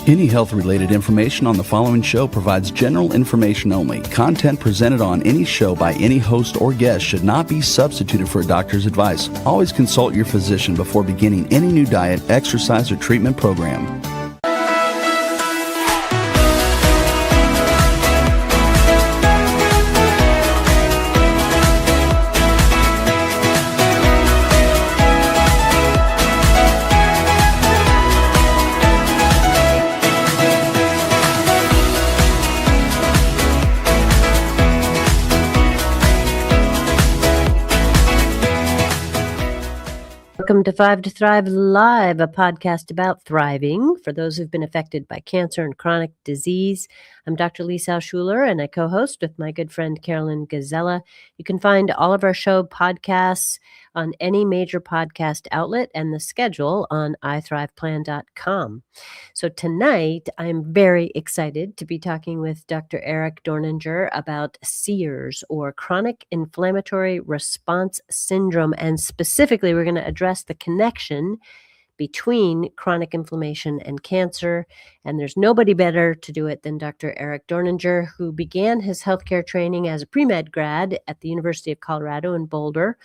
Any health-related information on the following show provides general information only. Content presented on any show by any host or guest should not be substituted for a doctor's advice. Always consult your physician before beginning any new diet, exercise, or treatment program. Welcome to 5 to Thrive Live, a podcast about thriving for those who've been affected by cancer and chronic disease. I'm Dr. Lisa Schuler, and I co-host with my good friend Carolyn Gazella. You can find all of our show podcasts on any major podcast outlet and the schedule on ithriveplan.com. So tonight, I'm very excited to be talking with Dr. Eric Dorninger about CIRS, or Chronic Inflammatory Response Syndrome. And specifically, we're going to address the connection between chronic inflammation and cancer. And there's nobody better to do it than Dr. Eric Dorninger, who began his healthcare training as a pre-med grad at the University of Colorado in Boulder.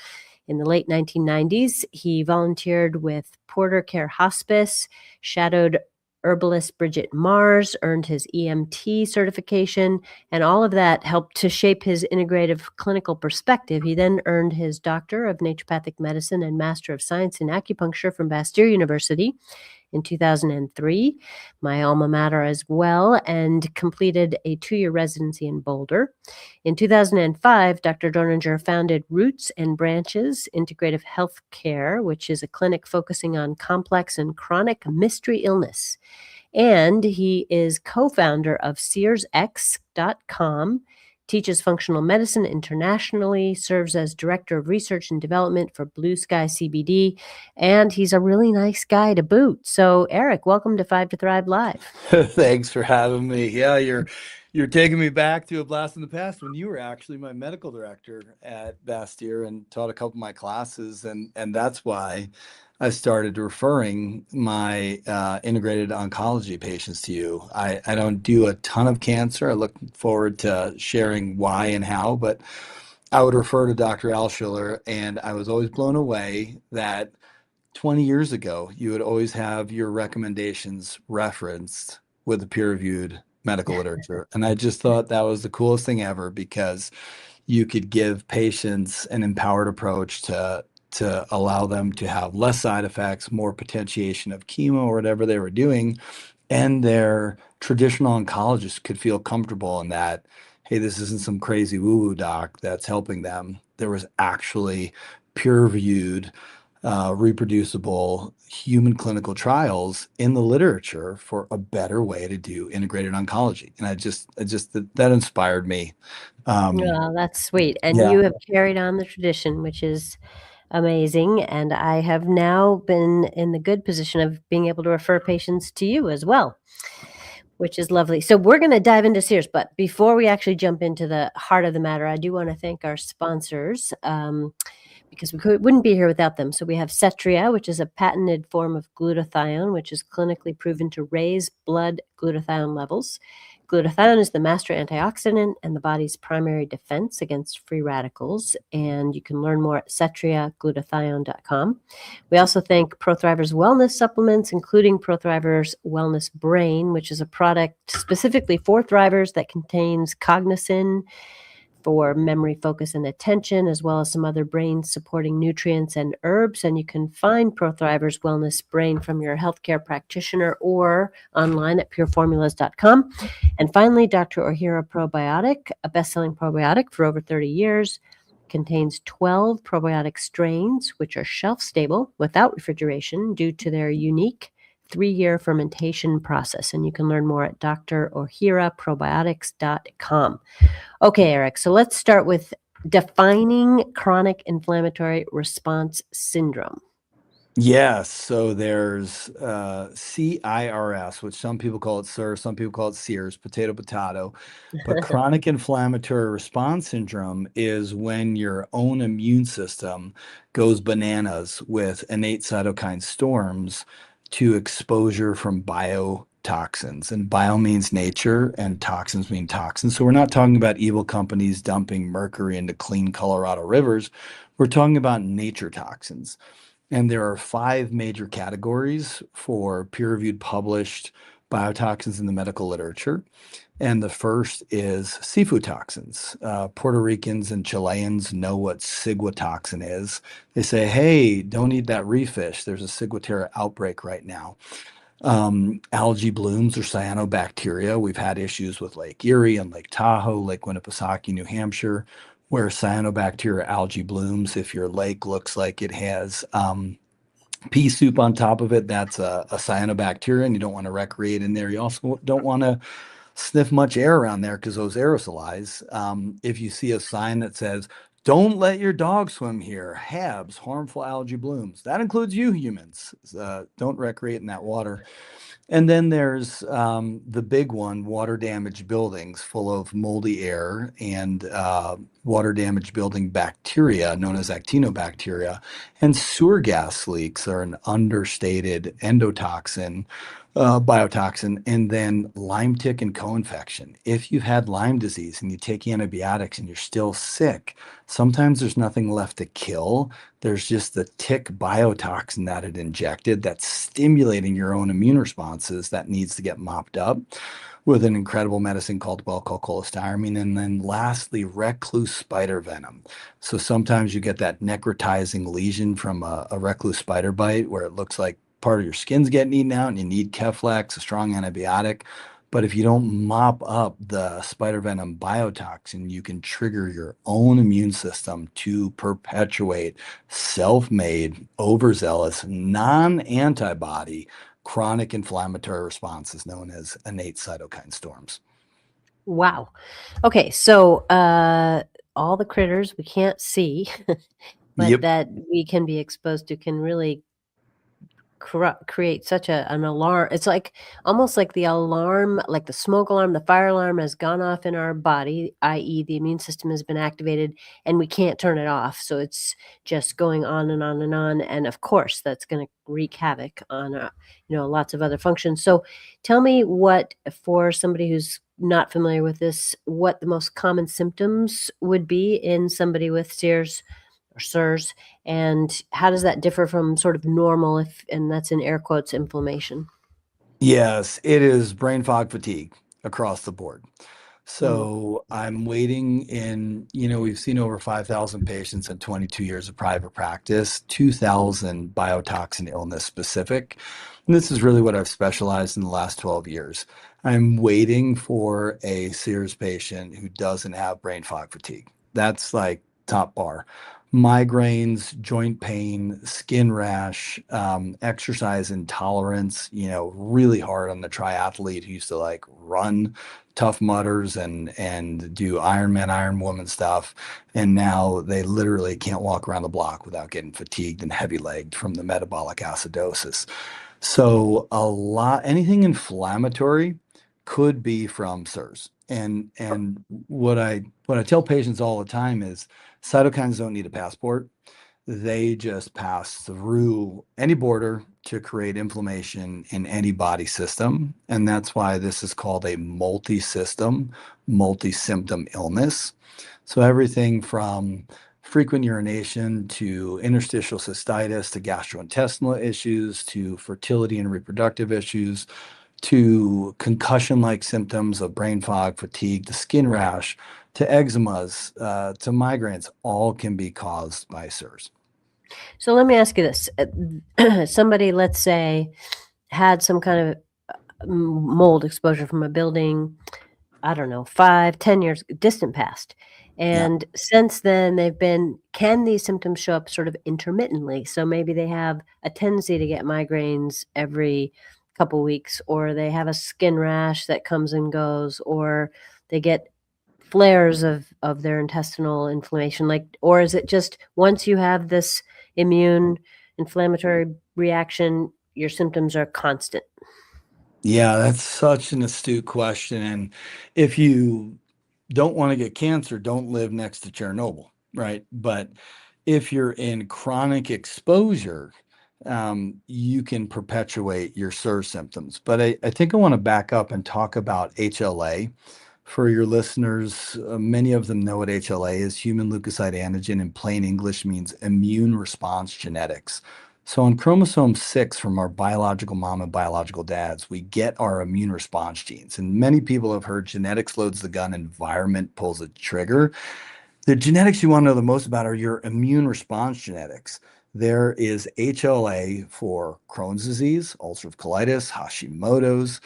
In the late 1990s, he volunteered with Porter Care Hospice, shadowed herbalist Bridget Mars, earned his EMT certification, and all of that helped to shape his integrative clinical perspective. He then earned his Doctor of Naturopathic Medicine and Master of Science in Acupuncture from Bastyr University in 2003, my alma mater as well, and completed a 2-year residency in Boulder. In 2005, Dr. Dorninger founded Roots and Branches Integrative Health Care, which is a clinic focusing on complex and chronic mystery illness. And he is co-founder of CIRSX.com, teaches functional medicine internationally, serves as director of research and development for Blue Sky CBD, and he's a really nice guy to boot. So, Eric, welcome to 5 to Thrive Live. Thanks for having me. Yeah, you're taking me back to a blast in the past when you were actually my medical director at Bastyr and taught a couple of my classes, and that's why I started referring my integrated oncology patients to you. I don't do a ton of cancer. I look forward to sharing why and how, but I would refer to Dr. Alschuler, and I was always blown away that 20 years ago, you would always have your recommendations referenced with the peer-reviewed medical literature. And I just thought that was the coolest thing ever, because you could give patients an empowered approach to allow them to have less side effects, more potentiation of chemo or whatever they were doing, and their traditional oncologist could feel comfortable in that, hey, this isn't some crazy woo-woo doc that's helping them. There was actually peer-reviewed, reproducible human clinical trials in the literature for a better way to do integrated oncology. And I just that inspired me. Well, that's sweet. And Yeah. you have carried on the tradition, which is amazing. And I have now been in the good position of being able to refer patients to you as well, which is lovely. So we're going to dive into CIRS, but before we actually jump into the heart of the matter, I do want to thank our sponsors, because we wouldn't be here without them. So we have Cetria, which is a patented form of glutathione, which is clinically proven to raise blood glutathione levels. Glutathione is the master antioxidant and the body's primary defense against free radicals. And you can learn more at cetriaglutathione.com. We also thank ProThrivers Wellness Supplements, including ProThrivers Wellness Brain, which is a product specifically for thrivers that contains cognizin for memory, focus, and attention, as well as some other brain-supporting nutrients and herbs. And you can find ProThrivers Wellness Brain from your healthcare practitioner or online at pureformulas.com. And finally, Dr. Ohhira Probiotic, a best-selling probiotic for over 30 years, contains 12 probiotic strains, which are shelf-stable without refrigeration due to their unique 3-year fermentation process. And you can learn more at drohhiraprobiotics.com. Okay, Eric, so let's start with defining chronic inflammatory response syndrome. Yes, so there's CIRS, which some people call it CIRS, some people call it CIRS, potato, potato. But chronic inflammatory response syndrome is when your own immune system goes bananas with innate cytokine storms to exposure from biotoxins, and bio means nature and toxins mean toxins. So we're not talking about evil companies dumping mercury into clean Colorado rivers. We're talking about nature toxins. And there are 5 major categories for peer-reviewed published biotoxins in the medical literature. And the first is seafood toxins. Puerto Ricans and Chileans know what ciguatoxin is. They say, hey, don't eat that reef fish. There's a ciguatera outbreak right now. Algae blooms or cyanobacteria. We've had issues with Lake Erie and Lake Tahoe, Lake Winnipesaukee, New Hampshire, where cyanobacteria algae blooms. If your lake looks like it has pea soup on top of it, that's a cyanobacteria, and you don't want to recreate in there. You also don't want to sniff much air around there because those aerosolize. If you see a sign that says, don't let your dog swim here, HABs, harmful algae blooms, that includes you humans. Don't recreate in that water. And then there's the big one, water damaged buildings full of moldy air and water damaged building bacteria known as actinobacteria. And sewer gas leaks are an understated endotoxin, biotoxin. And then Lyme tick and co-infection. If you've had Lyme disease and you take antibiotics and you're still sick, sometimes there's nothing left to kill. There's just the tick biotoxin that it injected that's stimulating your own immune responses that needs to get mopped up with an incredible medicine called cholestyramine. And then lastly, recluse spider venom. So sometimes you get that necrotizing lesion from a recluse spider bite where it looks like part of your skin's getting eaten out and you need Keflex, a strong antibiotic. But if you don't mop up the spider venom biotoxin, you can trigger your own immune system to perpetuate self-made, overzealous, non-antibody chronic inflammatory responses known as innate cytokine storms. Wow. Okay, so all the critters we can't see, but Yep. that we can be exposed to can really create such an alarm. It's like almost like the alarm, like the smoke alarm, the fire alarm has gone off in our body, i.e., the immune system has been activated and we can't turn it off. So it's just going on and on and on. And of course, that's going to wreak havoc on lots of other functions. So tell me what, for somebody who's not familiar with this, what the most common symptoms would be in somebody with CIRS or CIRS, and how does that differ from sort of normal, and that's in air quotes, inflammation? Yes, it is brain fog fatigue across the board. Mm. So I'm waiting we've seen over 5,000 patients in 22 years of private practice, 2,000 biotoxin illness specific. And this is really what I've specialized in the last 12 years. I'm waiting for a CIRS patient who doesn't have brain fog fatigue. That's like top bar. Migraines, joint pain, skin rash, exercise intolerance, really hard on the triathlete who used to like run Tough Mudders and do Ironman, Iron Woman stuff. And now they literally can't walk around the block without getting fatigued and heavy legged from the metabolic acidosis. So anything inflammatory could be from CIRS. And what I tell patients all the time is cytokines don't need a passport. They just pass through any border to create inflammation in any body system. And that's why this is called a multi-system, multi-symptom illness. So everything from frequent urination to interstitial cystitis to gastrointestinal issues to fertility and reproductive issues to concussion-like symptoms of brain fog, fatigue, to skin rash, to eczemas, to migraines, all can be caused by CIRS. So let me ask you this. Somebody, let's say, had some kind of mold exposure from a building, I don't know, 5, 10 years, distant past. Yeah. And since then, can these symptoms show up sort of intermittently? So maybe they have a tendency to get migraines every couple weeks, or they have a skin rash that comes and goes, or they get flares of their intestinal inflammation, or is it just once you have this immune inflammatory reaction, your symptoms are constant? Yeah, that's such an astute question. And if you don't want to get cancer, don't live next to Chernobyl, right? But if you're in chronic exposure, you can perpetuate your CIRS symptoms. But I think I want to back up and talk about HLA. For your listeners, many of them know what HLA is. Human leukocyte antigen in plain English means immune response genetics. So on chromosome 6 from our biological mom and biological dads, we get our immune response genes. And many people have heard genetics loads the gun, environment pulls the trigger. The genetics you want to know the most about are your immune response genetics. There is HLA for Crohn's disease, ulcerative colitis, Hashimoto's,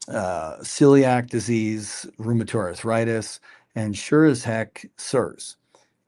celiac disease, rheumatoid arthritis, and sure as heck, CIRS.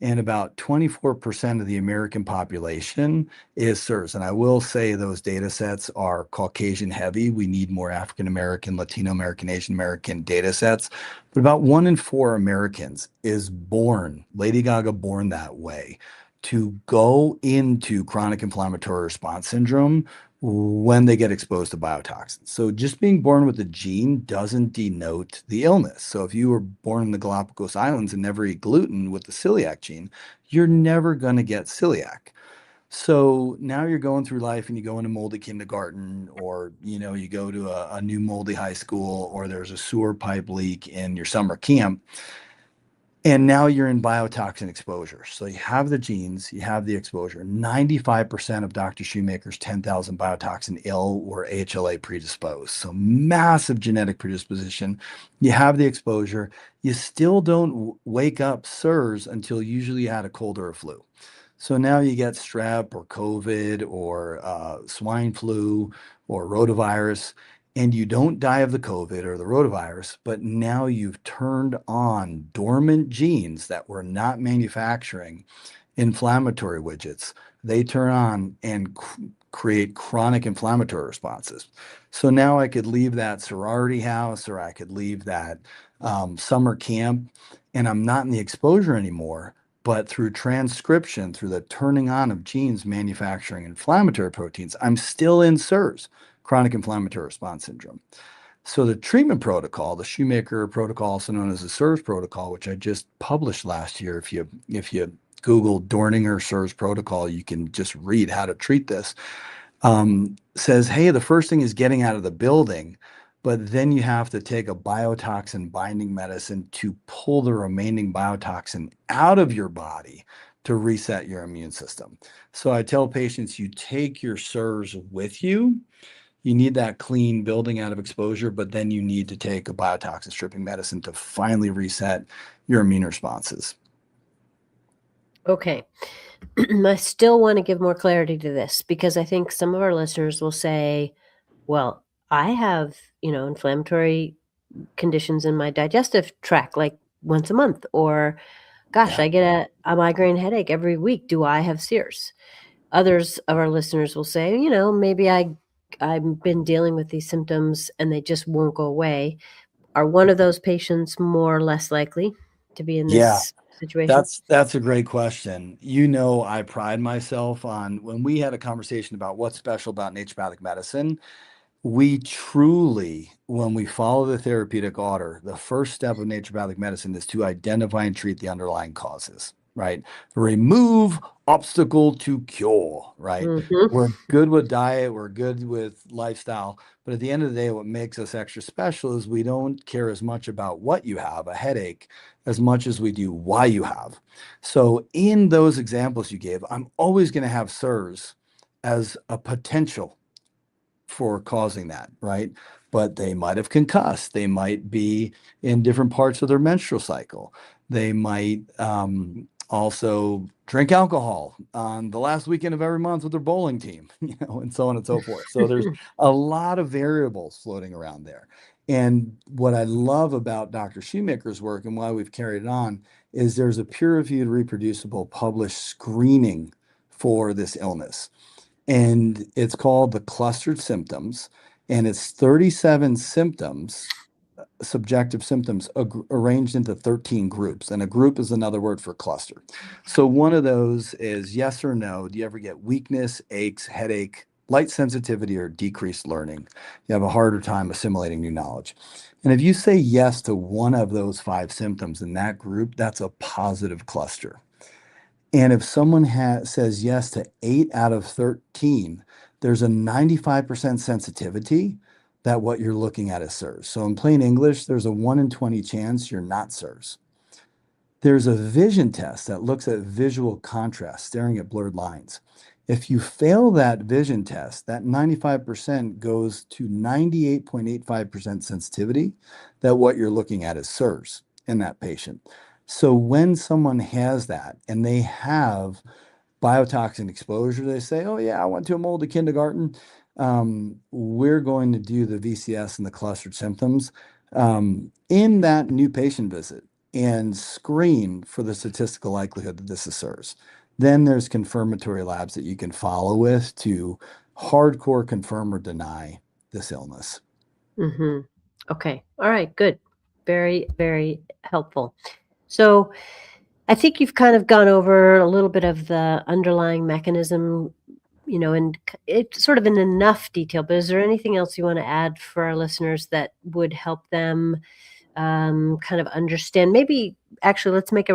And about 24% of the American population is CIRS. And I will say those data sets are Caucasian heavy. We need more African American, Latino American, Asian American data sets. But about 1 in 4 Americans is born, Lady Gaga born that way, to go into chronic inflammatory response syndrome when they get exposed to biotoxins. So just being born with a gene doesn't denote the illness. So if you were born in the Galapagos Islands and never eat gluten with the celiac gene, you're never going to get celiac. So now you're going through life and you go into moldy kindergarten, or you go to a new moldy high school, or there's a sewer pipe leak in your summer camp. And now you're in biotoxin exposure. So you have the genes, you have the exposure. 95% of Dr. Shoemaker's 10,000 biotoxin ill were HLA predisposed. So massive genetic predisposition. You have the exposure. You still don't wake up CIRS until usually you had a cold or a flu. So now you get strep or COVID or swine flu or rotavirus, and you don't die of the COVID or the rotavirus, but now you've turned on dormant genes that were not manufacturing inflammatory widgets. They turn on and create chronic inflammatory responses. So now I could leave that sorority house, or I could leave that summer camp, and I'm not in the exposure anymore. But through transcription, through the turning on of genes manufacturing inflammatory proteins, I'm still in CIRS, chronic inflammatory response syndrome. So the treatment protocol, the Shoemaker protocol, also known as the CIRS protocol, which I just published last year, if you Google Dorninger CIRS protocol, you can just read how to treat this. Says, hey, the first thing is getting out of the building, but then you have to take a biotoxin binding medicine to pull the remaining biotoxin out of your body to reset your immune system. So I tell patients, you take your CIRS with you. You need that clean building out of exposure, but then you need to take a biotoxin stripping medicine to finally reset your immune responses. Okay. I still want to give more clarity to this, because I think some of our listeners will say, well, I have, inflammatory conditions in my digestive tract, like once a month, or gosh, Yeah. I get a migraine headache every week. Do I have CIRS? Others of our listeners will say, maybe I've been dealing with these symptoms and they just won't go away. Are one of those patients more or less likely to be in Yeah. this situation? That's a great question. I pride myself on, when we had a conversation about what's special about naturopathic medicine, we truly, when we follow the therapeutic order, the first step of naturopathic medicine is to identify and treat the underlying causes, right? Remove obstacle to cure, right? Mm-hmm. We're good with diet, we're good with lifestyle, but at the end of the day, what makes us extra special is we don't care as much about what you have, a headache, as much as we do why you have. So in those examples you gave, I'm always going to have CIRS as a potential for causing that, right? But they might have concussed. They might be in different parts of their menstrual cycle. They might also drink alcohol on the last weekend of every month with their bowling team, and so on and so forth. So there's a lot of variables floating around there. And what I love about Dr. Shoemaker's work and why we've carried it on is there's a peer-reviewed, reproducible, published screening for this illness. And it's called the clustered symptoms, and it's 37 symptoms, subjective symptoms, arranged into 13 groups. And a group is another word for cluster. So one of those is yes or no. Do you ever get weakness, aches, headache, light sensitivity, or decreased learning? You have a harder time assimilating new knowledge. And if you say yes to one of those 5 symptoms in that group, that's a positive cluster. And if someone says yes to 8 out of 13, there's a 95% sensitivity that what you're looking at is CIRS. So in plain English, there's a 1 in 20 chance you're not CIRS. There's a vision test that looks at visual contrast, staring at blurred lines. If you fail that vision test, that 95% goes to 98.85% sensitivity that what you're looking at is CIRS in that patient. So when someone has that and they have biotoxin exposure, they say, oh yeah, I went to a moldy kindergarten. We're going to do the VCS and the clustered symptoms in that new patient visit and screen for the statistical likelihood that this is CIRS. Then there's confirmatory labs that you can follow with to hardcore confirm or deny this illness. Mm-hmm. Okay. All right. Good. Very, very helpful. So I think you've kind of gone over a little bit of the underlying mechanism, and it's sort of in enough detail, but is there anything else you want to add for our listeners that would help them kind of understand? Maybe actually let's make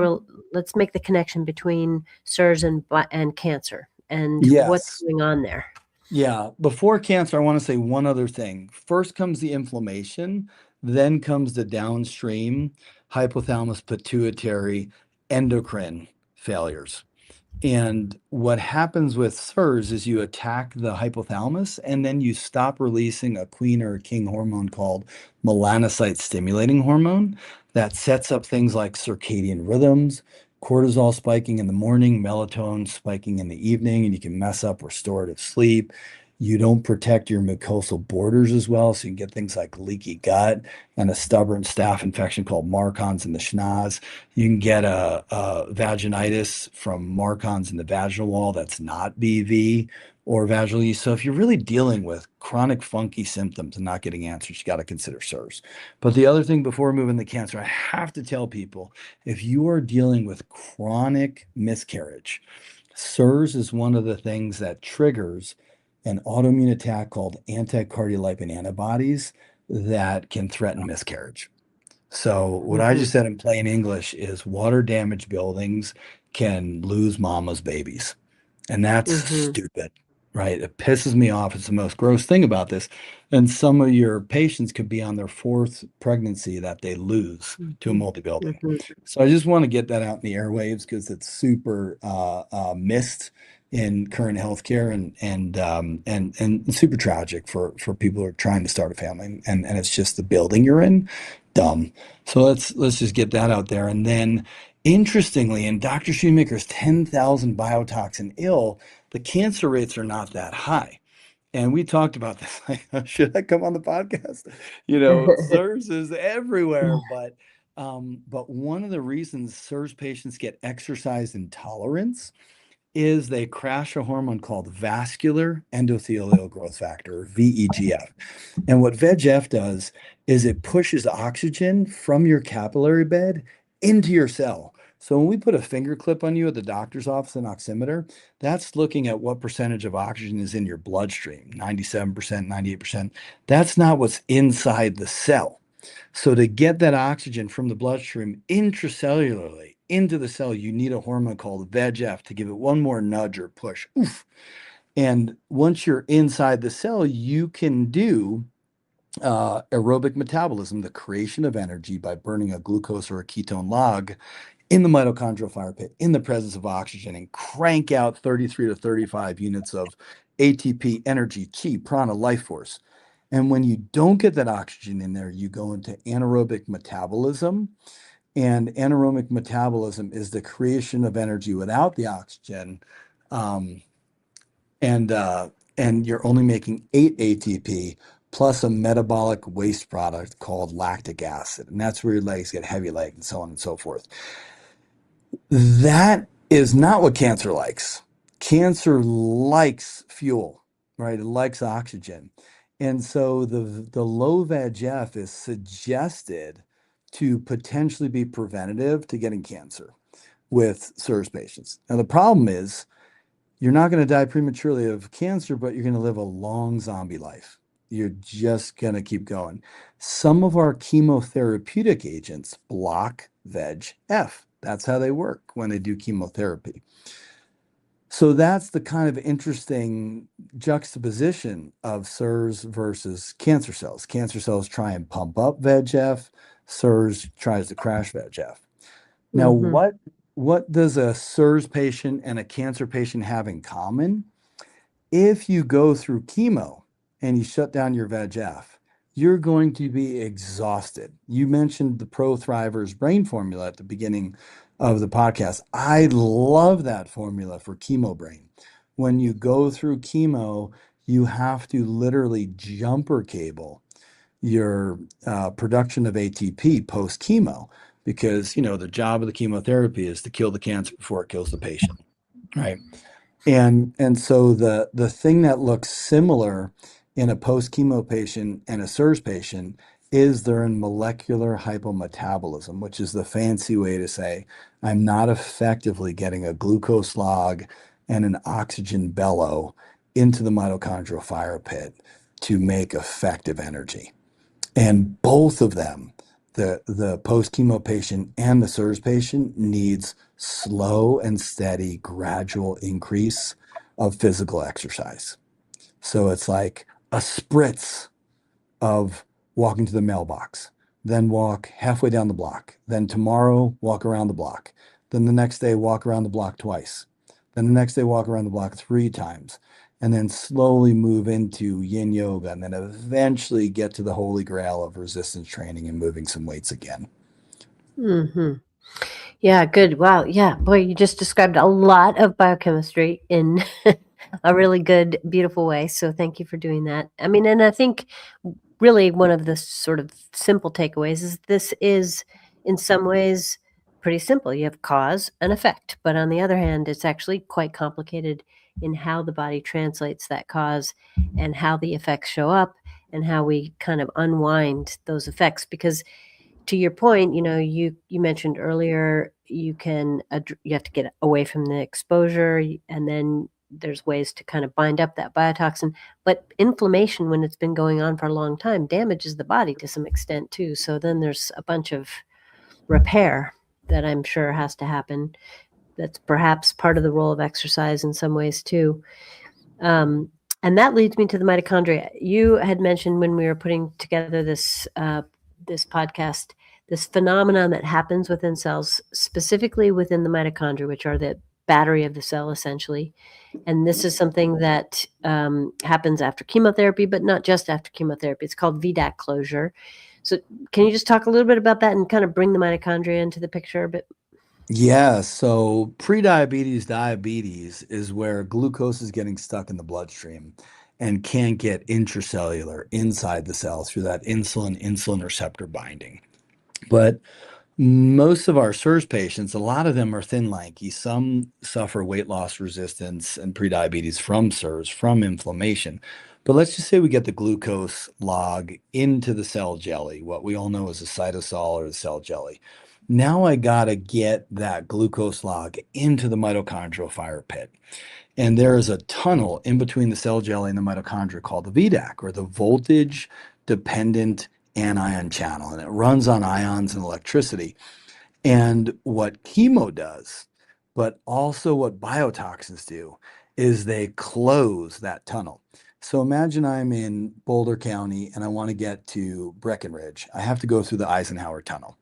the connection between CIRS and cancer and what's Yes. going on there. Yeah. Before cancer, I want to say one other thing. First comes the inflammation, then comes the downstream hypothalamus pituitary endocrine failures. And what happens with CIRS is you attack the hypothalamus and then you stop releasing a queen or a king hormone called melanocyte stimulating hormone that sets up things like circadian rhythms, cortisol spiking in the morning, melatonin spiking in the evening, and you can mess up restorative sleep. You don't protect your mucosal borders as well, so you can get things like leaky gut and a stubborn staph infection called Marcons in the schnoz. You can get a vaginitis from Marcons in the vaginal wall that's not BV or vaginal yeast. So if you're really dealing with chronic funky symptoms and not getting answers, you got to consider CIRS. But the other thing before moving to cancer, I have to tell people, if you are dealing with chronic miscarriage, CIRS is one of the things that triggers an autoimmune attack called anticardiolipin antibodies that can threaten miscarriage. So what I just said in plain English is water damaged buildings can lose mama's babies. And that's stupid, right? It pisses me off. It's the most gross thing about this. And some of your patients could be on their fourth pregnancy that they lose to a multi-building. So I just want to get that out in the airwaves because it's super missed in current healthcare and super tragic for people who are trying to start a family. And it's just the building you're in, dumb. So let's just get that out there. And then interestingly, in Dr. Shoemaker's 10,000 biotoxin ill, the cancer rates are not that high. And we talked about this. Like, should I come on the podcast? CIRS is everywhere, but one of the reasons CIRS patients get exercise intolerance is they crash a hormone called vascular endothelial growth factor, or VEGF. And what VEGF does is it pushes oxygen from your capillary bed into your cell. So when we put a finger clip on you at the doctor's office, an oximeter, that's looking at what percentage of oxygen is in your bloodstream, 97%, 98%. That's not what's inside the cell. So to get that oxygen from the bloodstream intracellularly into the cell, you need a hormone called VEGF to give it one more nudge or push. Oof. And once you're inside the cell, you can do aerobic metabolism, the creation of energy by burning a glucose or a ketone log in the mitochondrial fire pit in the presence of oxygen and crank out 33 to 35 units of ATP, energy, chi, prana, life force. And when you don't get that oxygen in there, you go into anaerobic metabolism. And anaerobic metabolism is the creation of energy without the oxygen. Um, and you're only making 8 ATP plus a metabolic waste product called lactic acid. And that's where your legs get heavy leg and so on and so forth. That is not what cancer likes. Cancer likes fuel, right? It likes oxygen. And so the low VEGF is suggested to potentially be preventative to getting cancer with CIRS patients. Now, the problem is you're not going to die prematurely of cancer, but you're going to live a long zombie life. You're just going to keep going. Some of our chemotherapeutic agents block VEGF. That's how they work when they do chemotherapy. So that's the kind of interesting juxtaposition of CIRS versus cancer cells. Cancer cells try and pump up VEGF, CIRS tries to crash VEGF. Now, what does a CIRS patient and a cancer patient have in common? If you go through chemo and you shut down your VEGF, you're going to be exhausted. You mentioned the ProThrivers brain formula at the beginning of the podcast. I love that formula for chemo brain. When you go through chemo, you have to literally jumper cable your production of ATP post chemo, because the job of the chemotherapy is to kill the cancer before it kills the patient, right? And so the thing that looks similar in a post chemo patient and a CIRS patient is they're in molecular hypometabolism, which is the fancy way to say I'm not effectively getting a glucose log and an oxygen bellow into the mitochondrial fire pit to make effective energy. And both of them, the post-chemo patient and the CIRS patient, needs slow and steady, gradual increase of physical exercise. So it's like a spritz of walking to the mailbox, then walk halfway down the block, then tomorrow walk around the block, then the next day walk around the block twice, then the next day walk around the block 3 times, and then slowly move into yin yoga, and then eventually get to the holy grail of resistance training and moving some weights again. Yeah, good. Wow. Yeah. Boy, you just described a lot of biochemistry in a really good, beautiful way. So thank you for doing that. I mean, and I think really one of the sort of simple takeaways is this is in some ways pretty simple. You have cause and effect, but on the other hand, it's actually quite complicated in how the body translates that cause and how the effects show up and how we kind of unwind those effects. Because to your point, you mentioned earlier you have to get away from the exposure, and then there's ways to kind of bind up that biotoxin. But inflammation, when it's been going on for a long time, damages the body to some extent too. So then there's a bunch of repair that I'm sure has to happen. That's perhaps part of the role of exercise in some ways too. And that leads me to the mitochondria. You had mentioned when we were putting together this podcast, this phenomenon that happens within cells, specifically within the mitochondria, which are the battery of the cell, essentially. And this is something that happens after chemotherapy, but not just after chemotherapy. It's called VDAC closure. So can you just talk a little bit about that and kind of bring the mitochondria into the picture a bit? Yeah, so prediabetes, diabetes is where glucose is getting stuck in the bloodstream and can't get intracellular inside the cell through that insulin receptor binding. But most of our CIRS patients, a lot of them are thin, lanky. Some suffer weight loss resistance and prediabetes from CIRS, from inflammation. But let's just say we get the glucose log into the cell jelly, what we all know as a cytosol or the cell jelly. Now I got to get that glucose log into the mitochondrial fire pit. And there is a tunnel in between the cell jelly and the mitochondria called the VDAC, or the voltage dependent anion channel. And it runs on ions and electricity. And what chemo does, but also what biotoxins do, is they close that tunnel. So imagine I'm in Boulder County and I want to get to Breckenridge. I have to go through the Eisenhower Tunnel.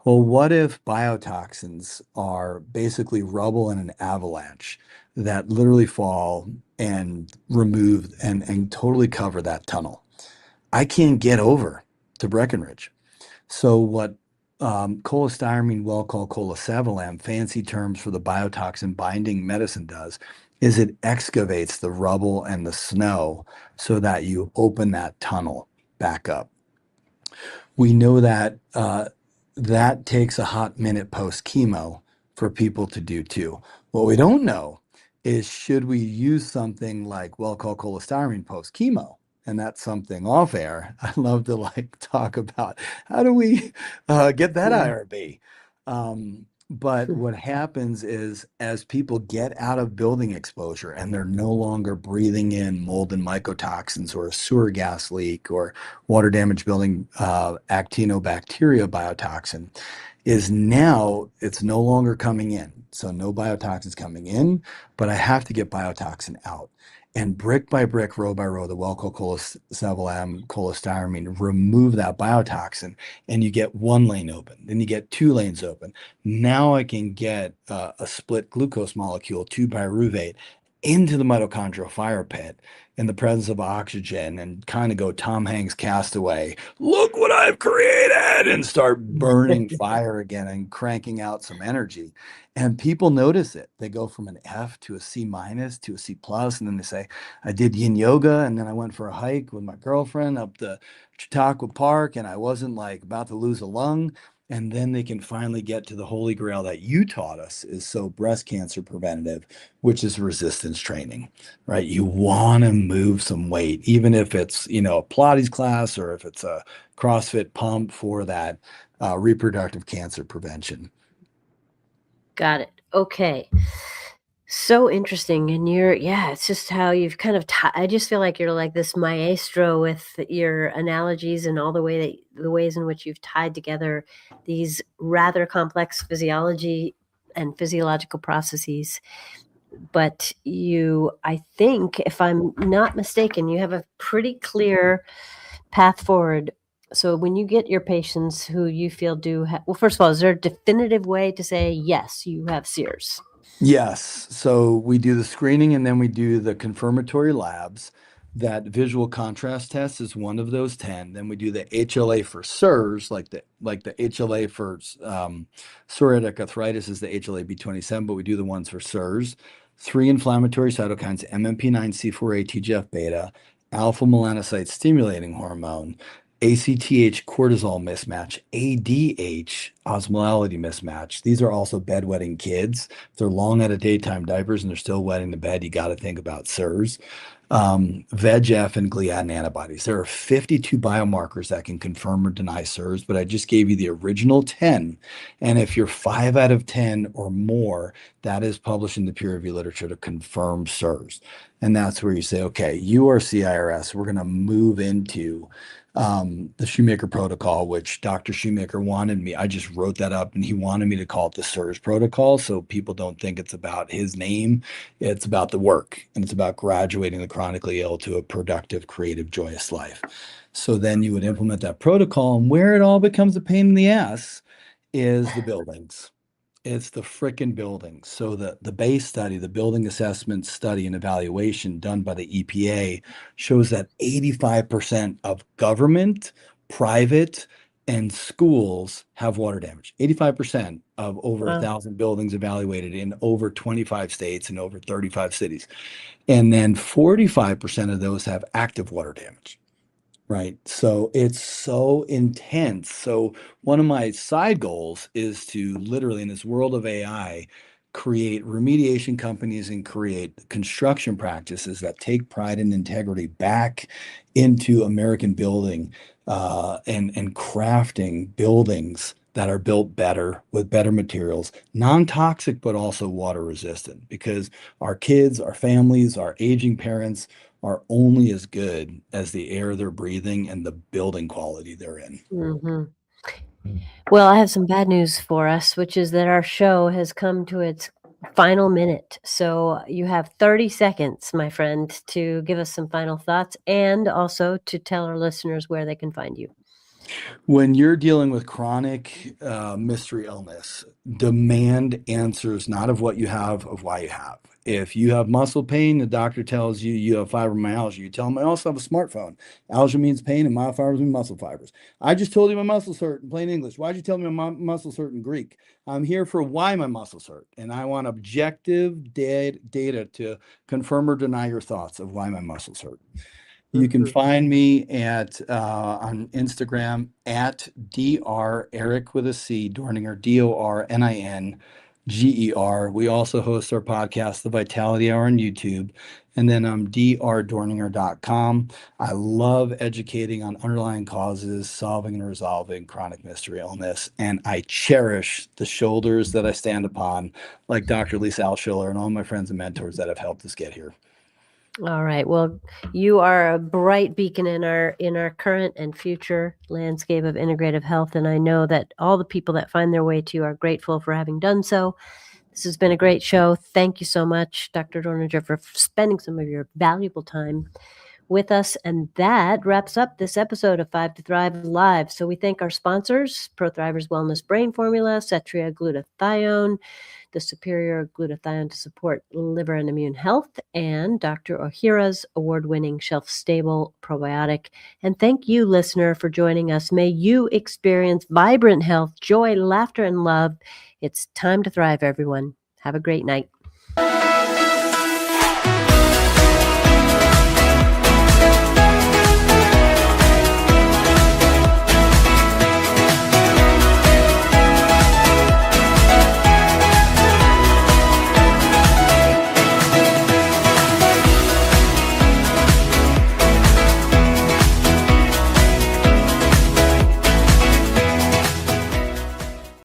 Well, what if biotoxins are basically rubble in an avalanche that literally fall and remove and totally cover that tunnel? I can't get over to Breckenridge. So what cholestyramine, well called cholesavilam, fancy terms for the biotoxin binding medicine, does is it excavates the rubble and the snow so that you open that tunnel back up. We know that that takes a hot minute post chemo for people to do too. What we don't know is, should we use something like well called cholestyramine post chemo? And that's something off air I love to talk about. How do we get that IRB? But what happens is, as people get out of building exposure and they're no longer breathing in mold and mycotoxins or a sewer gas leak or water damage building actinobacteria biotoxin, is now it's no longer coming in. So no biotoxins coming in, but I have to get biotoxin out. And brick by brick, row by row, the Welcocolocetalam cholestyramine remove that biotoxin, and you get one lane open. Then you get two lanes open. Now I can get a split glucose molecule, 2-pyruvate, into the mitochondrial fire pit in the presence of oxygen and kind of go Tom Hanks Castaway, look what I've created, and start burning fire again and cranking out some energy. And people notice it. They go from an F to a C minus to a C plus, and then they say, I did yin yoga, and then I went for a hike with my girlfriend up the Chautauqua Park, and I wasn't like about to lose a lung. And then they can finally get to the holy grail that you taught us is so breast cancer preventative, which is resistance training, right? You want to move some weight, even if it's, a Pilates class or if it's a CrossFit pump for that reproductive cancer prevention. Got it. Okay. So interesting. And it's just how you've kind of, I just feel like you're like this maestro with your analogies and all the ways in which you've tied together these rather complex physiology and physiological processes. But I think, if I'm not mistaken, you have a pretty clear path forward. So when you get your patients who you feel well, first of all, is there a definitive way to say, yes, you have CIRS? Yes. So we do the screening and then we do the confirmatory labs. That visual contrast test is one of those 10. Then we do the HLA for CIRS, like the HLA for psoriatic arthritis is the HLA-B27, but we do the ones for CIRS. 3 inflammatory cytokines, MMP9, C4a, TGF-beta, alpha melanocyte stimulating hormone, ACTH cortisol mismatch, ADH osmolality mismatch. These are also bedwetting kids. If they're long out of daytime diapers and they're still wetting the bed, you got to think about CIRS. VEGF and gliadin antibodies. There are 52 biomarkers that can confirm or deny CIRS, but I just gave you the original 10. And if you're 5 out of 10 or more, that is published in the peer-reviewed literature to confirm CIRS. And that's where you say, okay, you are CIRS. We're going to move into the Shoemaker protocol, which Dr. Shoemaker wanted me. I just wrote that up and he wanted me to call it the CIRS protocol. So people don't think it's about his name. It's about the work and it's about graduating the chronically ill to a productive, creative, joyous life. So then you would implement that protocol, and where it all becomes a pain in the ass is the buildings. It's the frickin' buildings. So the base study, the building assessment study and evaluation done by the EPA shows that 85% of government, private, and schools have water damage. 85% of over 1,000 buildings evaluated in over 25 states and over 35 cities. And then 45% of those have active water damage. Right. So it's so intense. So one of my side goals is to literally, in this world of AI, create remediation companies and create construction practices that take pride and integrity back into American building and crafting buildings that are built better with better materials, non-toxic, but also water resistant, because our kids, our families, our aging parents are only as good as the air they're breathing and the building quality they're in. Mm-hmm. Well, I have some bad news for us, which is that our show has come to its final minute. So you have 30 seconds, my friend, to give us some final thoughts and also to tell our listeners where they can find you. When you're dealing with chronic mystery illness, demand answers not of what you have, of why you have. If you have muscle pain, the doctor tells you you have fibromyalgia. You tell them, I also have a smartphone. Algia means pain and myofibers mean muscle fibers. I just told you my muscles hurt in plain English. Why'd you tell me my muscles hurt in Greek? I'm here for why my muscles hurt. And I want objective data to confirm or deny your thoughts of why my muscles hurt. You can find me at on Instagram at Dr. Eric with a C, Dorninger, Dorninger. We also host our podcast, The Vitality Hour, on YouTube. And then I'm drdorninger.com. I love educating on underlying causes, solving and resolving chronic mystery illness. And I cherish the shoulders that I stand upon, like Dr. Lisa Alschuler and all my friends and mentors that have helped us get here. All right. Well, you are a bright beacon in our current and future landscape of integrative health, and I know that all the people that find their way to you are grateful for having done so. This has been a great show. Thank you so much, Dr. Dorninger, for spending some of your valuable time with us. And that wraps up this episode of 5 to Thrive Live. So we thank our sponsors, ProThrivers Wellness Brain Formula, Cetria Glutathione, the superior glutathione to support liver and immune health, and Dr. Ohhira's award-winning shelf-stable probiotic. And thank you, listener, for joining us. May you experience vibrant health, joy, laughter, and love. It's time to thrive, everyone. Have a great night.